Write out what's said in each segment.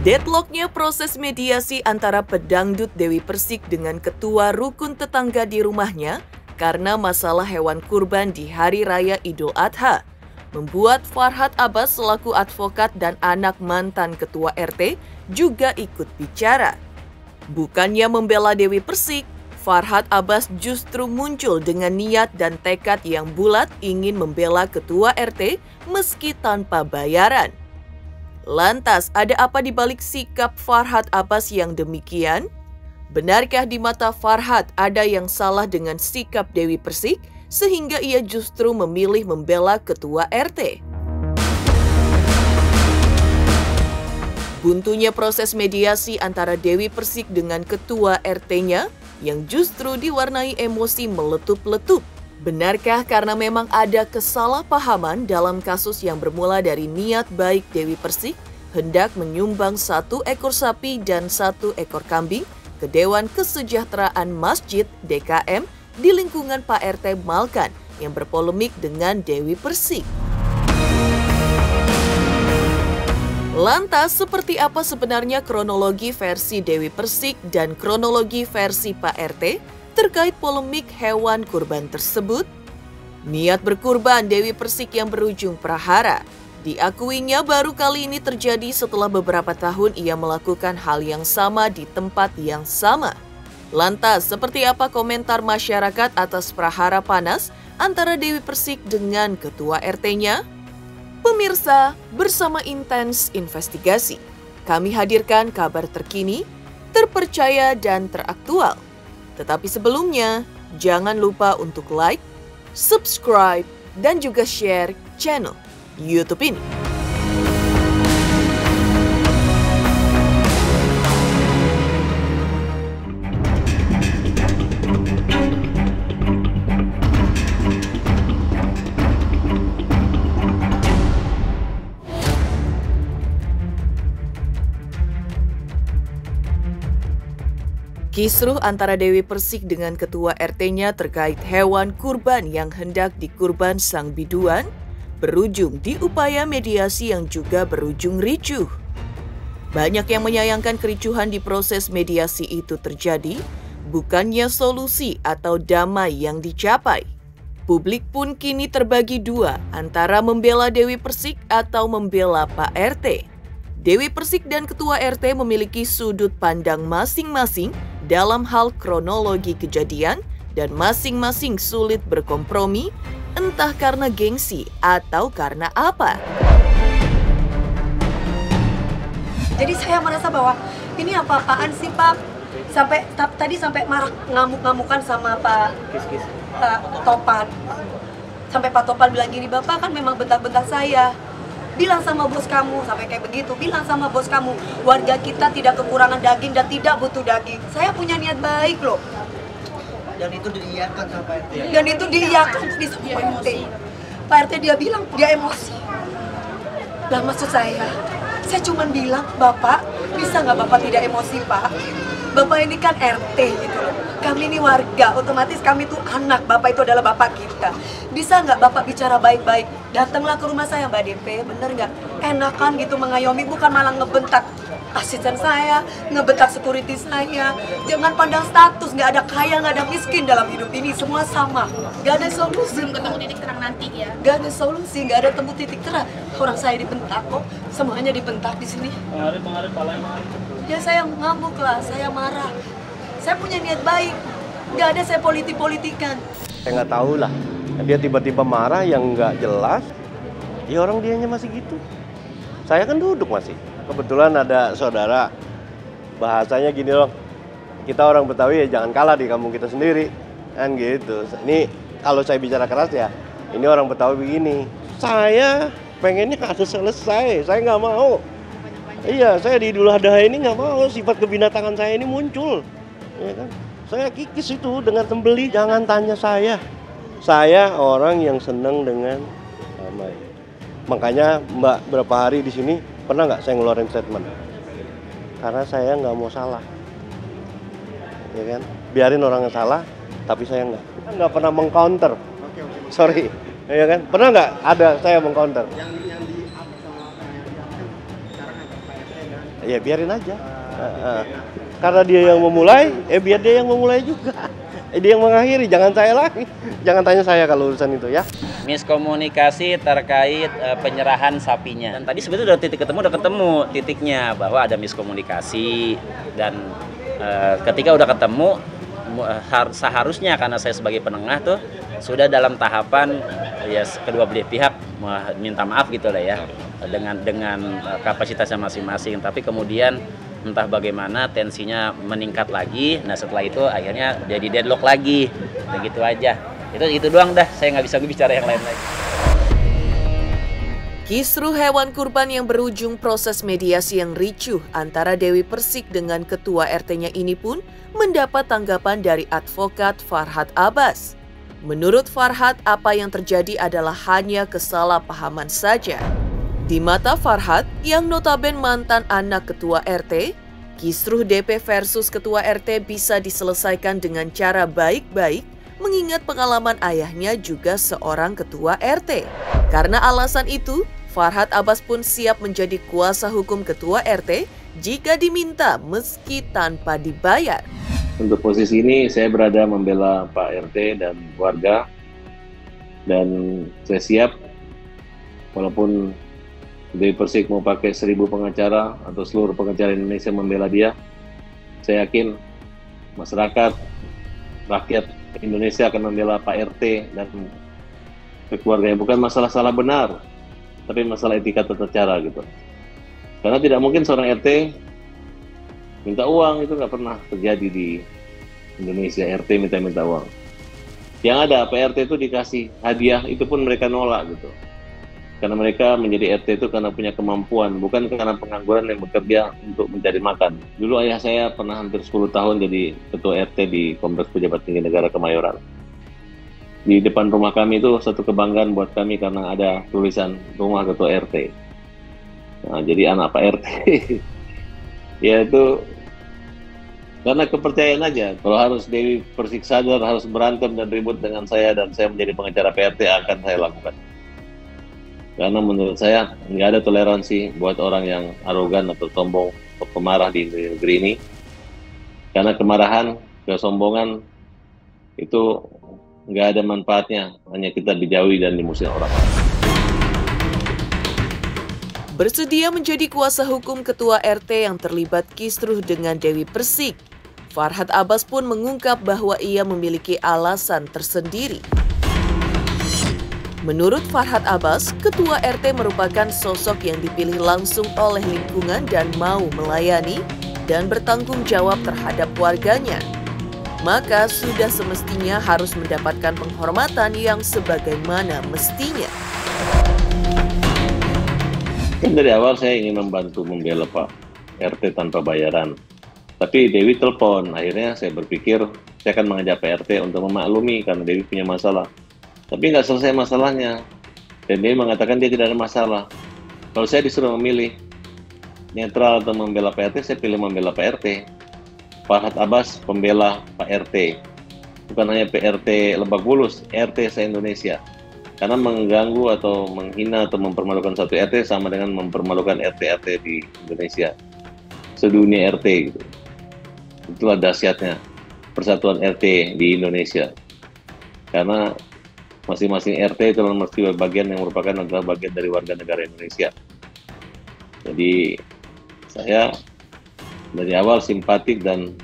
Deadlocknya proses mediasi antara pedangdut Dewi Persik dengan ketua rukun tetangga di rumahnya karena masalah hewan kurban di Hari Raya Idul Adha membuat Farhad Abbas selaku advokat dan anak mantan ketua RT juga ikut bicara. Bukannya membela Dewi Persik, Farhad Abbas justru muncul dengan niat dan tekad yang bulat ingin membela ketua RT meski tanpa bayaran. Lantas, ada apa di balik sikap Farhad Abbas yang demikian? Benarkah di mata Farhad ada yang salah dengan sikap Dewi Persik sehingga ia justru memilih membela ketua RT? Buntunya proses mediasi antara Dewi Persik dengan ketua RT-nya yang justru diwarnai emosi meletup-letup. Benarkah karena memang ada kesalahpahaman dalam kasus yang bermula dari niat baik Dewi Persik hendak menyumbang 1 ekor sapi dan 1 ekor kambing ke Dewan Kesejahteraan Masjid DKM di lingkungan Pak RT Malkan yang berpolemik dengan Dewi Persik? Lantas, seperti apa sebenarnya kronologi versi Dewi Persik dan kronologi versi Pak RT terkait polemik hewan kurban tersebut? Niat berkurban Dewi Persik yang berujung prahara. Diakuinya baru kali ini terjadi setelah beberapa tahun ia melakukan hal yang sama di tempat yang sama. Lantas, seperti apa komentar masyarakat atas prahara panas antara Dewi Persik dengan ketua RT-nya? Pemirsa, bersama Intens Investigasi, kami hadirkan kabar terkini, terpercaya dan teraktual. Tetapi sebelumnya, jangan lupa untuk like, subscribe, dan juga share channel YouTube ini. Kisruh antara Dewi Persik dengan ketua RT-nya terkait hewan kurban yang hendak dikurban sang biduan berujung di upaya mediasi yang juga berujung ricuh. Banyak yang menyayangkan kericuhan di proses mediasi itu terjadi, bukannya solusi atau damai yang dicapai. Publik pun kini terbagi dua antara membela Dewi Persik atau membela Pak RT. Dewi Persik dan ketua RT memiliki sudut pandang masing-masing dalam hal kronologi kejadian dan masing-masing sulit berkompromi, entah karena gengsi atau karena apa. Jadi saya merasa bahwa ini apa-apaan sih Pak? Tadi sampai marah ngamuk-ngamukan sama Pak Topan. Sampai Pak Topan bilang gini, Bapak kan memang bentak-bentak saya. Bilang sama bos kamu, sampai kayak begitu. Bilang sama bos kamu, warga kita tidak kekurangan daging dan tidak butuh daging. Saya punya niat baik loh. Dan itu diiyakan sama Pak RT. Dan itu diiyakan di Pak RT. Pak RT dia bilang, dia emosi. Lah maksud saya cuma bilang, Bapak, bisa nggak Bapak tidak emosi Pak? Bapak ini kan RT gitu loh. Kami ini warga, otomatis kami itu anak, Bapak itu adalah Bapak kita. Bisa nggak Bapak bicara baik-baik? Datanglah ke rumah saya Mbak DP, bener nggak? Enakan gitu mengayomi, bukan malah ngebentak asisten saya, ngebentak security saya. Jangan pandang status, nggak ada kaya, nggak ada miskin dalam hidup ini, semua sama. Nggak ada solusi. Belum ketemu titik terang nanti ya? Nggak ada solusi, nggak ada temu titik terang. Orang saya dibentak kok, semuanya dibentak di sini. Ya saya ngamuk lah, saya marah. Saya punya niat baik, nggak ada saya politik-politikan. Saya nggak tahu lah, dia tiba-tiba marah yang nggak jelas, ya orang dianya masih gitu. Saya kan duduk masih. Kebetulan ada saudara, bahasanya gini loh, kita orang Betawi ya jangan kalah di kampung kita sendiri, kan gitu. Ini kalau saya bicara keras ya, ini orang Betawi begini. Saya pengennya kasus selesai, saya nggak mau. Iya, saya di Idul Adha ini nggak mau sifat kebinatangan saya ini muncul. Ya kan? Saya kikis itu dengan sembeli, jangan tanya saya. Saya orang yang senang dengan damai. Makanya Mbak berapa hari di sini pernah nggak saya ngeluarin statement? Karena saya nggak mau salah. Ya kan? Biarin orang yang salah, tapi saya nggak pernah mengcounter. Sorry, ya kan? Pernah nggak ada saya mengcounter? ya biarin aja. Karena dia yang memulai, biar dia yang memulai juga. Dia yang mengakhiri, jangan saya lagi. Jangan tanya saya kalau urusan itu ya. Miskomunikasi terkait penyerahan sapinya. Dan tadi sebetulnya udah ketemu titiknya bahwa ada miskomunikasi dan ketika udah ketemu seharusnya karena saya sebagai penengah tuh sudah dalam tahapan ya kedua belah pihak minta maaf gitu lah ya dengan kapasitasnya masing-masing. Tapi kemudian entah bagaimana tensinya meningkat lagi. Nah setelah itu akhirnya jadi deadlock lagi. Begitu aja. Itu doang dah. Saya nggak bisa bicara yang lain lagi. Kisruh hewan kurban yang berujung proses mediasi yang ricuh antara Dewi Persik dengan ketua RT-nya ini pun mendapat tanggapan dari advokat Farhad Abbas. Menurut Farhad, apa yang terjadi adalah hanya kesalahpahaman saja. Di mata Farhad, yang notaben mantan anak ketua RT, kisruh DP versus ketua RT bisa diselesaikan dengan cara baik-baik, mengingat pengalaman ayahnya juga seorang ketua RT. Karena alasan itu, Farhad Abbas pun siap menjadi kuasa hukum ketua RT jika diminta meski tanpa dibayar. Untuk posisi ini saya berada membela Pak RT dan warga, dan saya siap walaupun Dewi Persik mau pakai 1000 pengacara atau seluruh pengacara Indonesia membela dia, saya yakin masyarakat, rakyat Indonesia akan membela Pak RT dan keluarganya. Bukan masalah salah benar, tapi masalah etika tata cara gitu. Karena tidak mungkin seorang RT minta uang, itu nggak pernah terjadi di Indonesia. RT minta uang. Yang ada Pak RT itu dikasih hadiah, itu pun mereka nolak gitu. Karena mereka menjadi RT itu karena punya kemampuan, bukan karena pengangguran yang bekerja untuk mencari makan. Dulu ayah saya pernah hampir 10 tahun jadi ketua RT di Kompleks Pejabat Tinggi Negara Kemayoran. Di depan rumah kami itu satu kebanggaan buat kami karena ada tulisan rumah ketua RT. Nah, jadi anak Pak RT. Ya itu karena kepercayaan aja. Kalau harus Dewi Persik sadar harus berantem dan ribut dengan saya dan saya menjadi pengacara PRT, akan saya lakukan. Karena menurut saya nggak ada toleransi buat orang yang arogan atau sombong atau pemarah di negeri ini. Karena kemarahan, kesombongan itu nggak ada manfaatnya, hanya kita dijauhi dan dimusuhi orang. Bersedia menjadi kuasa hukum ketua RT yang terlibat kisruh dengan Dewi Persik, Farhad Abbas pun mengungkap bahwa ia memiliki alasan tersendiri. Menurut Farhad Abbas, ketua RT merupakan sosok yang dipilih langsung oleh lingkungan dan mau melayani dan bertanggung jawab terhadap warganya. Maka sudah semestinya harus mendapatkan penghormatan yang sebagaimana mestinya. Kan dari awal saya ingin membantu membela Pak RT tanpa bayaran. Tapi Dewi telepon, akhirnya saya berpikir saya akan mengajak Pak RT untuk memaklumi karena Dewi punya masalah. Tapi nggak selesai masalahnya. Dan Dewi mengatakan dia tidak ada masalah. Kalau saya disuruh memilih netral atau membela Pak RT, saya pilih membela Pak RT. Farhad Abbas pembela Pak RT. Bukan hanya PRT Lebak Bulus, RT se-Indonesia. Karena mengganggu atau menghina atau mempermalukan satu RT sama dengan mempermalukan RT-RT di Indonesia. Sedunia RT gitu. Itulah dahsyatnya persatuan RT di Indonesia. Karena masing-masing RT itu mesti bagian yang merupakan adalah bagian dari warga negara Indonesia. Jadi saya dari awal simpatik dan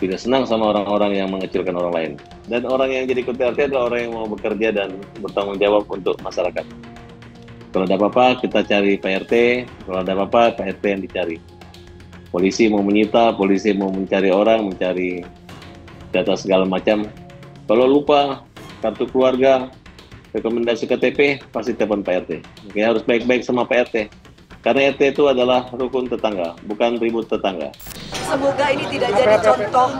tidak senang sama orang-orang yang mengecilkan orang lain. Dan orang yang jadi ketua RT adalah orang yang mau bekerja dan bertanggung jawab untuk masyarakat. Kalau ada apa-apa kita cari Pak RT, kalau ada apa-apa Pak RT yang dicari. Polisi mau menyita, polisi mau mencari orang, mencari data segala macam. Kalau lupa kartu keluarga, rekomendasi KTP, pasti telepon Pak RT. Oke, harus baik-baik sama Pak RT. Karena RT itu adalah rukun tetangga, bukan ribut tetangga. Semoga ini tidak jadi contoh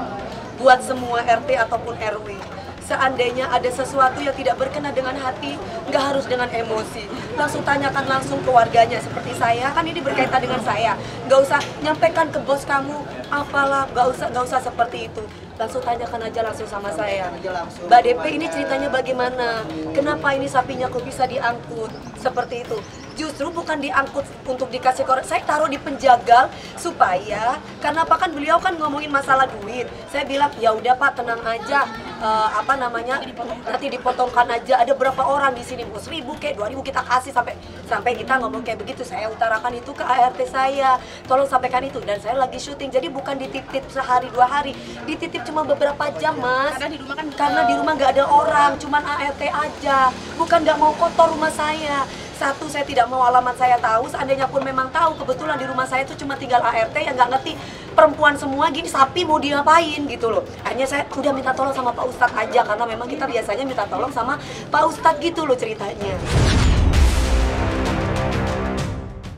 buat semua RT ataupun RW. Seandainya ada sesuatu yang tidak berkenan dengan hati, nggak harus dengan emosi. Langsung tanyakan langsung ke warganya. Seperti saya, kan ini berkaitan dengan saya. Nggak usah nyampaikan ke bos kamu, apalah, nggak usah seperti itu. Langsung tanyakan aja langsung sama saya. Mbak DP ini ceritanya bagaimana? Kenapa ini sapinya kok bisa diangkut? Seperti itu. Justru bukan diangkut untuk dikasih korek, saya taruh di penjagal supaya, karena apa kan beliau kan ngomongin masalah duit. Saya bilang ya udah Pak, tenang aja, nanti dipotongkan aja. Ada berapa orang di sini, 1.000 kayak 2.000 kita kasih, sampai kita ngomong kayak begitu. Saya utarakan itu ke ART saya, tolong sampaikan itu. Dan saya lagi syuting, jadi bukan dititip sehari 2 hari, dititip cuma beberapa jam Mas. Karena di rumah nggak ada orang, cuman ART aja. Bukan nggak mau kotor rumah saya. Satu, saya tidak mau alamat saya tahu. Seandainya pun memang tahu, kebetulan di rumah saya itu cuma tinggal ART yang nggak ngerti perempuan semua gini, sapi mau diapain gitu loh. Akhirnya saya udah minta tolong sama Pak Ustadz aja, karena memang kita biasanya minta tolong sama Pak Ustadz gitu loh ceritanya.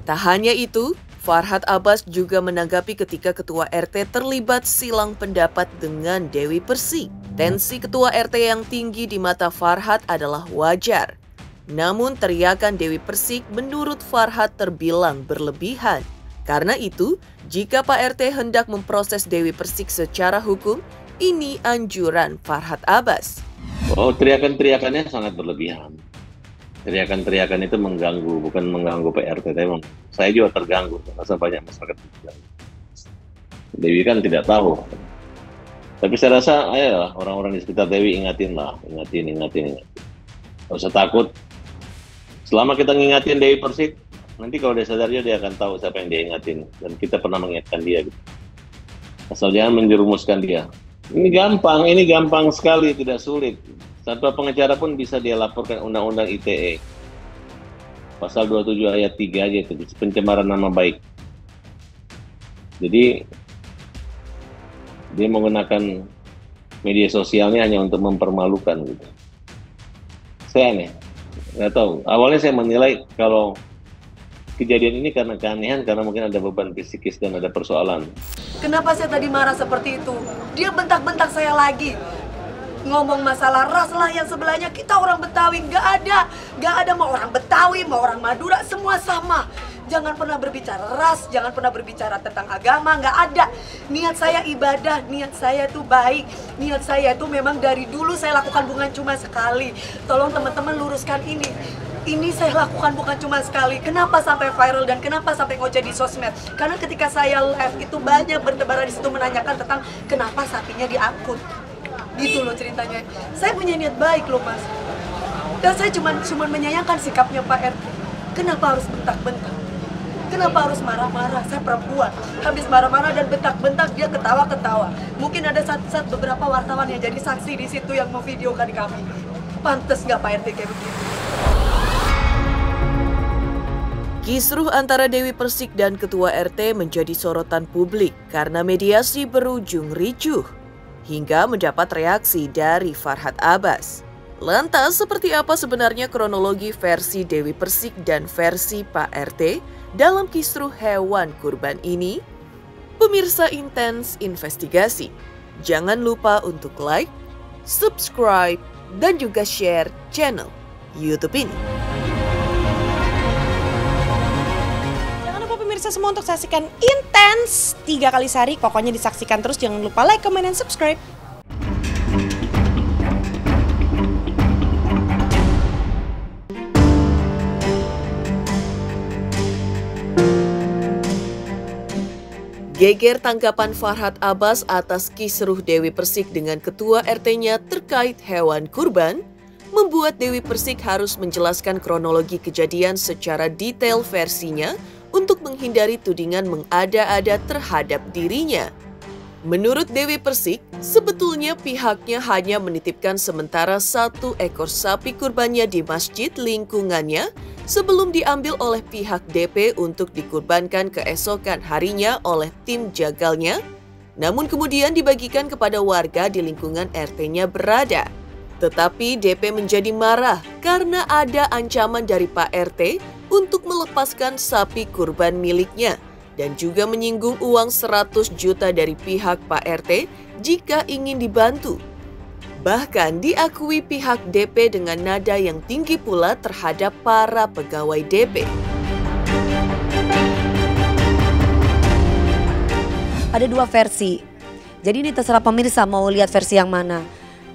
Tak hanya itu, Farhad Abbas juga menanggapi ketika Ketua RT terlibat silang pendapat dengan Dewi Persik. Tensi Ketua RT yang tinggi di mata Farhad adalah wajar. Namun teriakan Dewi Persik menurut Farhad terbilang berlebihan. Karena itu, jika Pak RT hendak memproses Dewi Persik secara hukum, ini anjuran Farhad Abbas. Oh, teriakan-teriakannya sangat berlebihan. Teriakan-teriakan itu mengganggu, bukan mengganggu Pak RT. Memang saya juga terganggu, rasa banyak masyarakat terganggu. Dewi kan tidak tahu. Tapi saya rasa, ayolah orang-orang di sekitar Dewi ingatin. Nggak usah takut. Selama kita ngingatin Dewi Persik, nanti kalau dia sadar dia akan tahu siapa yang dia ingatin. Dan kita pernah mengingatkan dia. Gitu. Asal jangan menjerumuskan dia. Ini gampang sekali, tidak sulit. Tanpa pengacara pun bisa dia laporkan Undang-Undang ITE. Pasal 27 ayat 3 aja itu, pencemaran nama baik. Jadi, dia menggunakan media sosialnya hanya untuk mempermalukan. Gitu. Saya aneh. Nggak tahu. Awalnya saya menilai kalau kejadian ini karena keanehan, karena mungkin ada beban psikis dan ada persoalan. Kenapa saya tadi marah seperti itu? Dia bentak-bentak saya lagi. Ngomong masalah ras lah yang sebelahnya, kita orang Betawi, nggak ada mau orang Betawi, mau orang Madura, semua sama. Jangan pernah berbicara ras, jangan pernah berbicara tentang agama, nggak ada. Niat saya ibadah, niat saya itu baik, niat saya itu memang dari dulu saya lakukan bukan cuma sekali. Tolong teman-teman luruskan ini. Ini saya lakukan bukan cuma sekali. Kenapa sampai viral dan kenapa sampai ngoceh di sosmed? Karena ketika saya live itu banyak bertebaran di situ menanyakan tentang kenapa sapinya diangkut. Gitu loh ceritanya. Saya punya niat baik loh Mas. Dan saya cuma menyayangkan sikapnya Pak RT. Kenapa harus bentak-bentak? Kenapa harus marah-marah? Saya perempuan. Habis marah-marah dan bentak-bentak, dia ketawa-ketawa. Mungkin ada saat beberapa wartawan yang jadi saksi di situ yang memvideokan kami. Pantes nggak Pak RT kayak begitu? Kisruh antara Dewi Persik dan Ketua RT menjadi sorotan publik karena mediasi berujung ricuh hingga mendapat reaksi dari Farhad Abbas. Lantas, seperti apa sebenarnya kronologi versi Dewi Persik dan versi Pak RT dalam kisruh hewan kurban ini? Pemirsa Intens Investigasi, jangan lupa untuk like, subscribe, dan juga share channel YouTube ini. Jangan lupa pemirsa semua untuk saksikan Intens 3 kali sehari. Pokoknya disaksikan terus, jangan lupa like, comment, dan subscribe. Geger tanggapan Farhad Abbas atas kisruh Dewi Persik dengan Ketua RT-nya terkait hewan kurban membuat Dewi Persik harus menjelaskan kronologi kejadian secara detail versinya untuk menghindari tudingan mengada-ada terhadap dirinya. Menurut Dewi Persik, sebetulnya pihaknya hanya menitipkan sementara 1 ekor sapi kurbannya di masjid lingkungannya sebelum diambil oleh pihak DP untuk dikurbankan keesokan harinya oleh tim jagalnya, namun kemudian dibagikan kepada warga di lingkungan RT-nya berada. Tetapi DP menjadi marah karena ada ancaman dari Pak RT untuk melepaskan sapi kurban miliknya dan juga menyinggung uang 100 juta dari pihak Pak RT jika ingin dibantu. Bahkan diakui pihak DP dengan nada yang tinggi pula terhadap para pegawai DP. Ada 2 versi. Jadi ini terserah pemirsa mau lihat versi yang mana.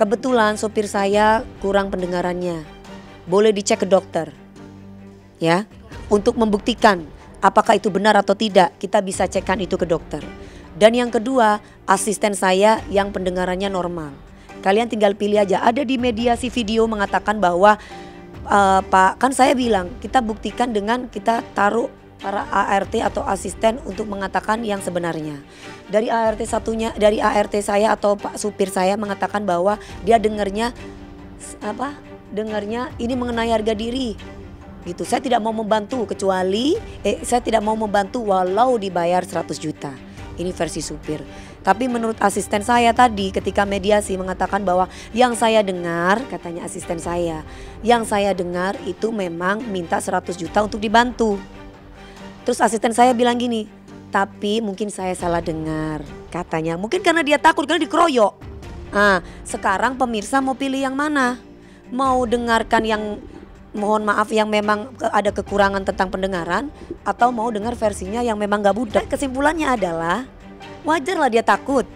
Kebetulan sopir saya kurang pendengarannya. Boleh dicek ke dokter. Ya. untuk membuktikan apakah itu benar atau tidak, kita bisa cekkan itu ke dokter. Dan yang kedua, asisten saya yang pendengarannya normal. Kalian tinggal pilih aja, ada di mediasi video mengatakan bahwa Pak, kan saya bilang kita buktikan dengan kita taruh para ART atau asisten untuk mengatakan yang sebenarnya. Dari ART satunya, dari ART saya atau Pak supir saya mengatakan bahwa dia dengarnya ini mengenai harga diri. Gitu. Saya tidak mau membantu kecuali saya tidak mau membantu walau dibayar 100 juta. Ini versi supir. Tapi menurut asisten saya tadi ketika mediasi mengatakan bahwa yang saya dengar, katanya asisten saya, yang saya dengar itu memang minta 100 juta untuk dibantu. Terus asisten saya bilang gini, tapi mungkin saya salah dengar katanya. Mungkin karena dia takut karena dikeroyok. Nah, sekarang pemirsa mau pilih yang mana? Mau dengarkan yang mohon maaf yang memang ada kekurangan tentang pendengaran atau mau dengar versinya yang memang gak budak? Kesimpulannya adalah wajarlah dia takut.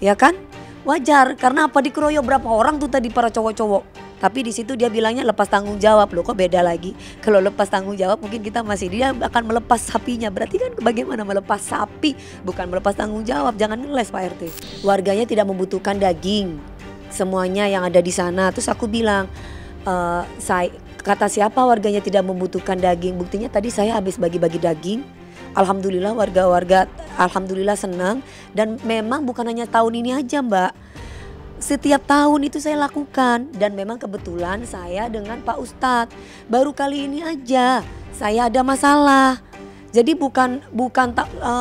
Ya kan? Wajar, karena apa, dikeroyok berapa orang tuh tadi para cowok-cowok. Tapi di situ dia bilangnya lepas tanggung jawab. Loh kok beda lagi? Kalau lepas tanggung jawab mungkin kita masih, dia akan melepas sapinya. Berarti kan bagaimana melepas sapi? Bukan melepas tanggung jawab, jangan ngeles Pak RT. Warganya tidak membutuhkan daging. Semuanya yang ada di sana. Terus aku bilang, kata siapa warganya tidak membutuhkan daging? Buktinya tadi saya habis bagi-bagi daging. Alhamdulillah warga-warga alhamdulillah senang. Dan memang bukan hanya tahun ini aja Mbak. Setiap tahun itu saya lakukan. Dan memang kebetulan saya dengan Pak Ustadz baru kali ini aja saya ada masalah. Jadi bukan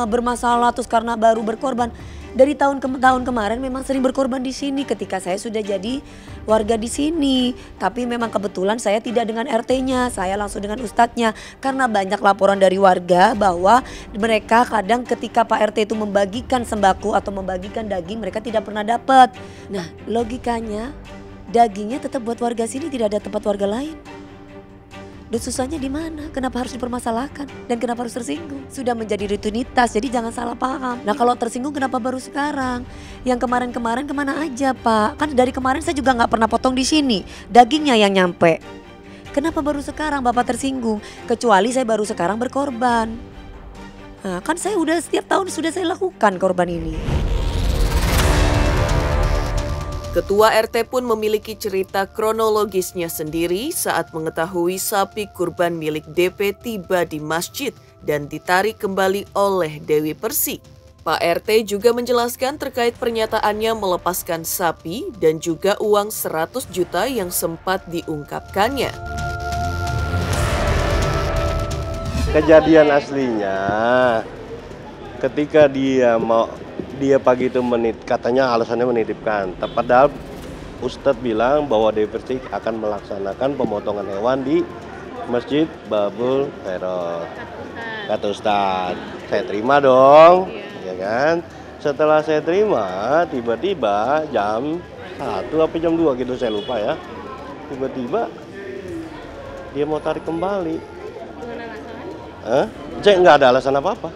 bermasalah terus karena baru berkorban. Dari tahun ke tahun kemarin memang sering berkorban di sini ketika saya sudah jadi warga di sini. Tapi memang kebetulan saya tidak dengan RT-nya, saya langsung dengan ustadznya. Karena banyak laporan dari warga bahwa mereka kadang ketika Pak RT itu membagikan sembako atau membagikan daging mereka tidak pernah dapat. Nah, logikanya dagingnya tetap buat warga sini, tidak ada tempat warga lain. Dan susahnya di mana? Kenapa harus dipermasalahkan? Dan kenapa harus tersinggung? Sudah menjadi rutinitas, jadi jangan salah paham. Nah kalau tersinggung kenapa baru sekarang? Yang kemarin-kemarin kemana aja Pak? Kan dari kemarin saya juga nggak pernah potong di sini. Dagingnya yang nyampe. Kenapa baru sekarang Bapak tersinggung? Kecuali saya baru sekarang berkorban. Nah, kan saya udah setiap tahun sudah saya lakukan korban ini. Ketua RT pun memiliki cerita kronologisnya sendiri saat mengetahui sapi kurban milik DP tiba di masjid dan ditarik kembali oleh Dewi Persik. Pak RT juga menjelaskan terkait pernyataannya melepaskan sapi dan juga uang 100 juta yang sempat diungkapkannya. Kejadian aslinya ketika dia pagi itu katanya alasannya menitipkan. Padahal Ustadz bilang bahwa Dewi Persik akan melaksanakan pemotongan hewan di Masjid Babul Khairot. Kata Ustadz, saya terima dong, ya kan? Setelah saya terima, tiba-tiba jam 1 apa jam 2 gitu saya lupa ya. Tiba-tiba dia mau tarik kembali. Dengan alasan? Saya nggak ada alasan apa-apa.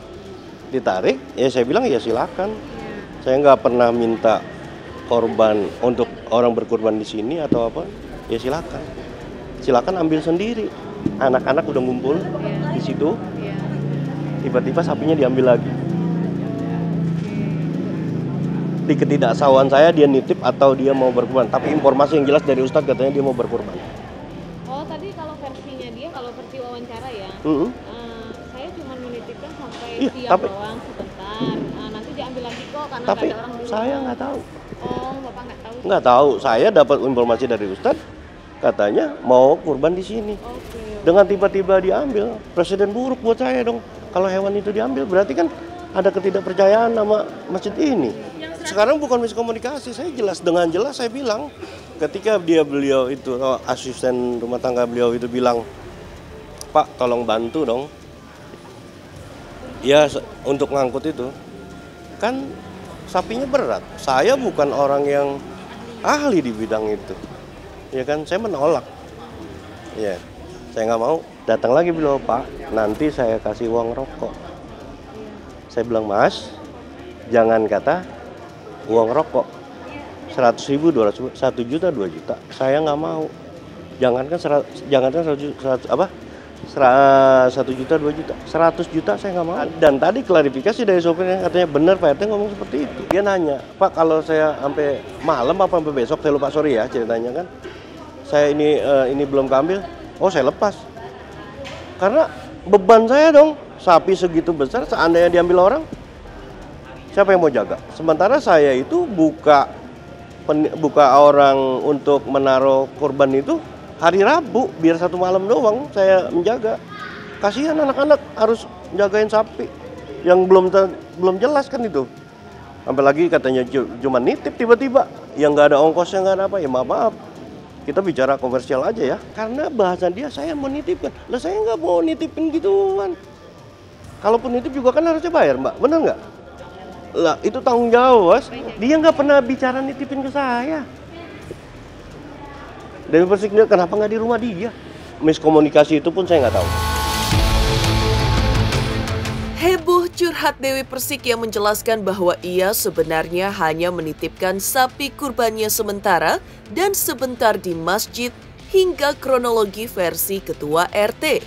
Ditarik, ya saya bilang ya silakan. Saya nggak pernah minta korban untuk orang berkorban di sini atau apa. Ya silakan, silakan ambil sendiri. Anak-anak udah ngumpul di situ. Tiba-tiba sapinya diambil lagi. Di ketidaksawan saya dia nitip atau dia mau berkorban. Tapi informasi yang jelas dari Ustadz katanya dia mau berkorban. Oh tadi kalau versinya dia, kalau versi wawancara ya. Saya cuma menitipkan sampai siang doang sebentar. Nanti diambil lagi kok karena tapi ada orang dulu. Saya nggak tahu. Oh, Bapak nggak tahu? Nggak tahu. Saya dapat informasi dari Ustadz, katanya mau kurban di sini. Dengan tiba-tiba diambil, presiden buruk buat saya dong. Kalau hewan itu diambil, berarti kan ada ketidakpercayaan sama masjid ini. Sekarang bukan miskomunikasi, saya dengan jelas saya bilang, ketika beliau itu asisten rumah tangga beliau itu bilang, Pak tolong bantu dong. Ya untuk ngangkut itu, kan sapinya berat. Saya bukan orang yang ahli di bidang itu, ya kan. Saya menolak. Ya, saya nggak mau. Datang lagi beliau, Pak, nanti saya kasih uang rokok. Saya bilang, Mas, jangan kata uang rokok 100.000, 200, 1 juta, 2 juta. Saya nggak mau. Jangankan 100 1 juta, 2 juta, 100 juta saya nggak mau. Dan tadi klarifikasi dari sopirnya, katanya benar Pak RT ngomong seperti itu. Dia nanya, Pak kalau saya sampai malam apa sampai besok, saya lupa, sorry ya ceritanya kan. Saya ini belum keambil, oh saya lepas. Karena beban saya dong, sapi segitu besar seandainya diambil orang, siapa yang mau jaga? Sementara saya itu buka orang untuk menaruh kurban itu hari Rabu, biar 1 malam doang saya menjaga. Kasihan anak-anak harus jagain sapi yang belum jelas kan itu. Sampai lagi katanya cuma nitip tiba-tiba, yang nggak ada ongkosnya, nggak ada apa, ya maaf. Kita bicara komersial aja ya, karena bahasa dia saya mau nitipkan. Lah saya nggak mau nitipin gituan. Kalaupun nitip juga kan harusnya bayar Mbak, bener nggak? Lah itu tanggung jawab, Mas. Dia nggak pernah bicara nitipin ke saya. Dewi Persik kenapa nggak di rumah dia? Miskomunikasi itu pun saya nggak tahu. Heboh curhat Dewi Persik yang menjelaskan bahwa ia sebenarnya hanya menitipkan sapi kurbannya sementara dan sebentar di masjid hingga kronologi versi Ketua RT.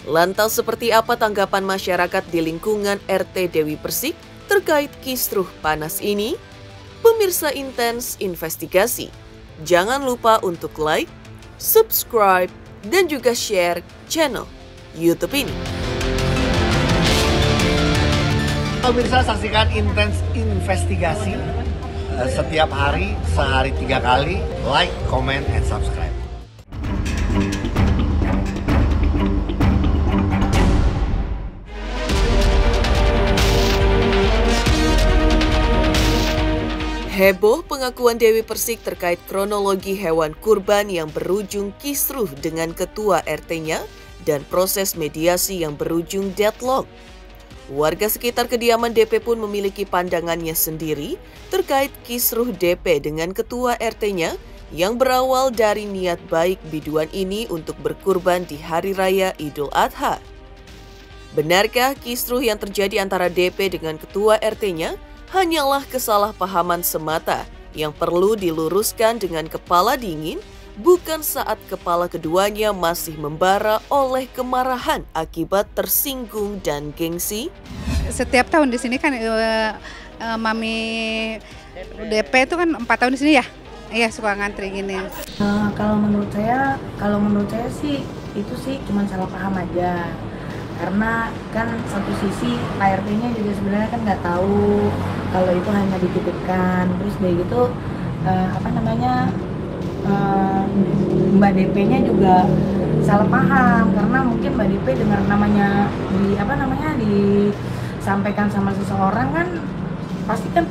Lantas seperti apa tanggapan masyarakat di lingkungan RT Dewi Persik terkait kisruh panas ini? Pemirsa Intens Investigasi, jangan lupa untuk like, subscribe, dan juga share channel YouTube ini. Pemirsa, saksikan Intens Investigasi setiap hari, sehari 3 kali. Like, comment, and subscribe. Heboh pengakuan Dewi Persik terkait kronologi hewan kurban yang berujung kisruh dengan ketua RT-nya dan proses mediasi yang berujung deadlock. Warga sekitar kediaman DP pun memiliki pandangannya sendiri terkait kisruh DP dengan ketua RT-nya yang berawal dari niat baik biduan ini untuk berkurban di Hari Raya Idul Adha. Benarkah kisruh yang terjadi antara DP dengan ketua RT-nya hanyalah kesalahpahaman semata yang perlu diluruskan dengan kepala dingin, bukan saat kepala keduanya masih membara oleh kemarahan akibat tersinggung dan gengsi? Setiap tahun di sini kan Mami DP itu kan 4 tahun di sini ya? Iya, suka ngantri gini. Kalau menurut saya sih itu sih cuma salah paham aja. Karena kan satu sisi Pak RT-nya juga sebenarnya kan nggak tahu kalau itu hanya dititipkan, terus dari gitu Mbak DP-nya juga salah paham karena mungkin Mbak DP dengar namanya disampaikan sama seseorang kan pasti kan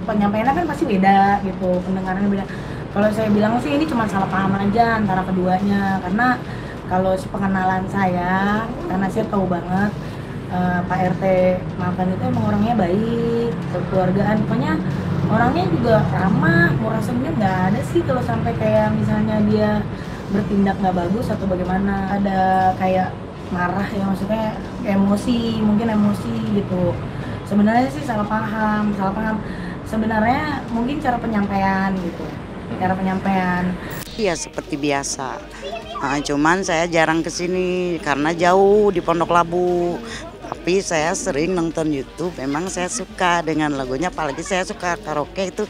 penyampaiannya kan pasti beda gitu, pendengarannya beda. Kalau saya bilang sih ini cuma salah paham aja antara keduanya, karena kalau pengenalan saya, karena saya tahu banget Pak RT Makan itu emang orangnya baik, kekeluargaan, pokoknya orangnya juga ramah, murah senyum, nggak ada sih kalau sampai kayak misalnya dia bertindak nggak bagus atau bagaimana, ada kayak marah ya, maksudnya mungkin emosi gitu. Sebenarnya sih salah paham. Sebenarnya mungkin cara penyampaian gitu, cara penyampaian. Iya seperti biasa. Nah, cuman saya jarang kesini karena jauh di Pondok Labu. Tapi saya sering nonton YouTube. Memang saya suka dengan lagunya, apalagi saya suka karaoke itu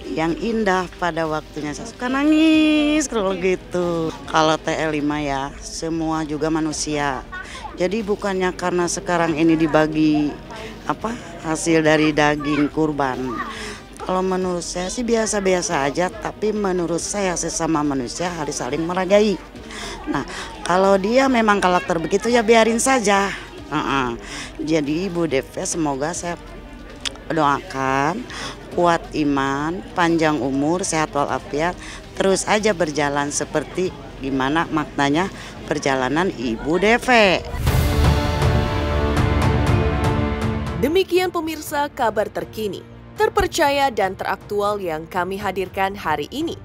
yang indah pada waktunya. Saya suka nangis kalau gitu. Kalau TL5 ya, semua juga manusia. Jadi bukannya karena sekarang ini dibagi hasil dari daging kurban. Kalau menurut saya sih biasa-biasa aja, tapi menurut saya sesama manusia harus saling menghargai. Nah, kalau dia memang karakter begitu ya biarin saja. Jadi Ibu DP semoga saya doakan kuat iman, panjang umur, sehat walafiat, terus aja berjalan seperti gimana maknanya perjalanan Ibu DP. Demikian pemirsa kabar terkini, terpercaya dan teraktual yang kami hadirkan hari ini.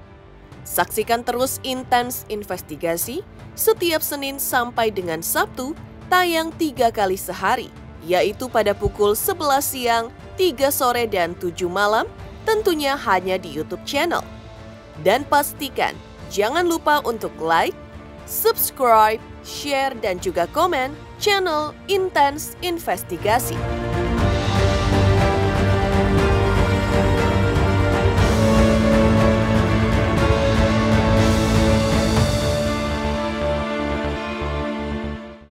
Saksikan terus Intens Investigasi setiap Senin sampai dengan Sabtu, tayang 3 kali sehari, yaitu pada pukul 11 siang, 3 sore, dan 7 malam, tentunya hanya di YouTube channel. Dan pastikan jangan lupa untuk like, subscribe, share, dan juga komen channel Intens Investigasi.